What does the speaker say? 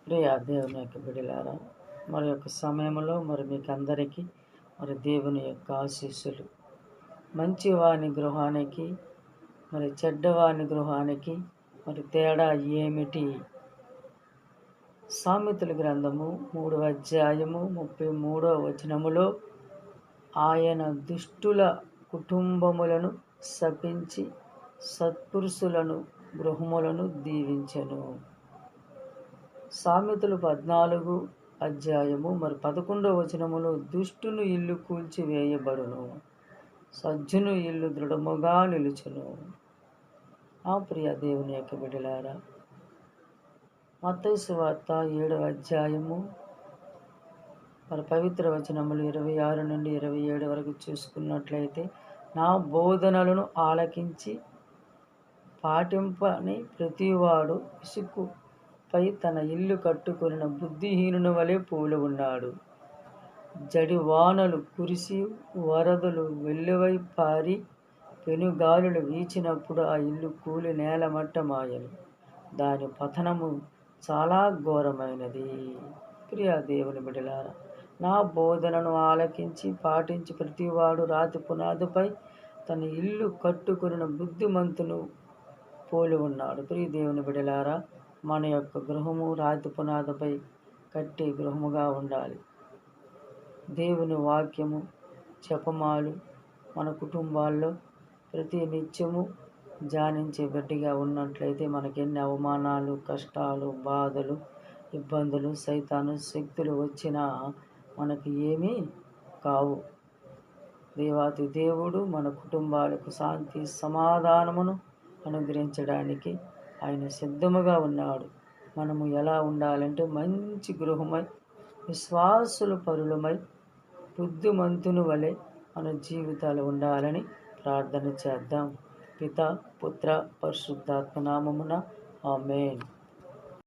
ప్రియ దేవుని యొక్క బిడ్డలారా, మరి యొక్క సమయంలో మరి మీకు అందరికీ మరి దేవుని యొక్క ఆశీస్సులు. మంచివాని గృహానికి మరి చెడ్డవాని గృహానికి మరి తేడా ఏమిటి? సామెతల గ్రంథము 3వ అధ్యాయము 33వ వచనములో ఆయన దుష్టుల కుటుంబములను శపించి సత్పురుషులను గృహములను దీవించెను. సామెతలు 14 అధ్యాయము మరి 11వ వచనములో దుష్టుని ఇల్లు కూల్చివేయబడును, సజ్జును ఇల్లు దృఢముగా నిలుచును. ప్రియ దేవుని యొక్క బిడ్డలారా, మత్తయి సువార్త 7వ అధ్యాయము మరి పవిత్ర వచనములు 26 నుండి 27 వరకు చూసుకున్నట్లయితే, నా బోధనలను ఆలకించి పాటింపని ప్రతివాడు ఇసుకపై తన ఇల్లు కట్టుకొనిన బుద్ధిహీనుని వలె పోలి ఉన్నాడు. జడివానలు కురిసి వరదలు వెల్లువై పారి పెనుగాలులు వీచినప్పుడు ఆ ఇల్లు కూలి నేలమట్టమాయను. దాని పతనము చాలా ఘోరమైనది. ప్రియ దేవుని బిడ్డలారా, నా బోధనను ఆలకించి పాటించి ప్రతివాడు రాతి పునాదిపై తన ఇల్లు కట్టుకొనిన బుద్ధిమంతును పోలి ఉన్నాడు. ప్రియ దేవుని బిడ్డలారా, మన యొక్క గృహము రాతి పునాదిపై కట్టే గృహముగా ఉండాలి. దేవుని వాక్యము జపమాలు మన కుటుంబాల్లో ప్రతి నిత్యము ధ్యానించే బిడ్డగా ఉన్నట్లయితే మనకెన్ని అవమానాలు, కష్టాలు, బాధలు, ఇబ్బందులు, సైతాను శక్తులు వచ్చినా మనకి ఏమీ కావు. దేవాతి దేవుడు మన కుటుంబాలకు శాంతి సమాధానమును అనుగ్రహించడానికి ఆయన సిద్ధముగా ఉన్నాడు. మనము ఎలా ఉండాలంటే మంచి గృహమై, విశ్వాసుల పరులమై, బుద్ధిమంతుని వలె మన జీవితాలు ఉండాలని ప్రార్థన చేద్దాం. పిత, పుత్ర, పరిశుద్ధాత్మ నామమున ఆమేన్.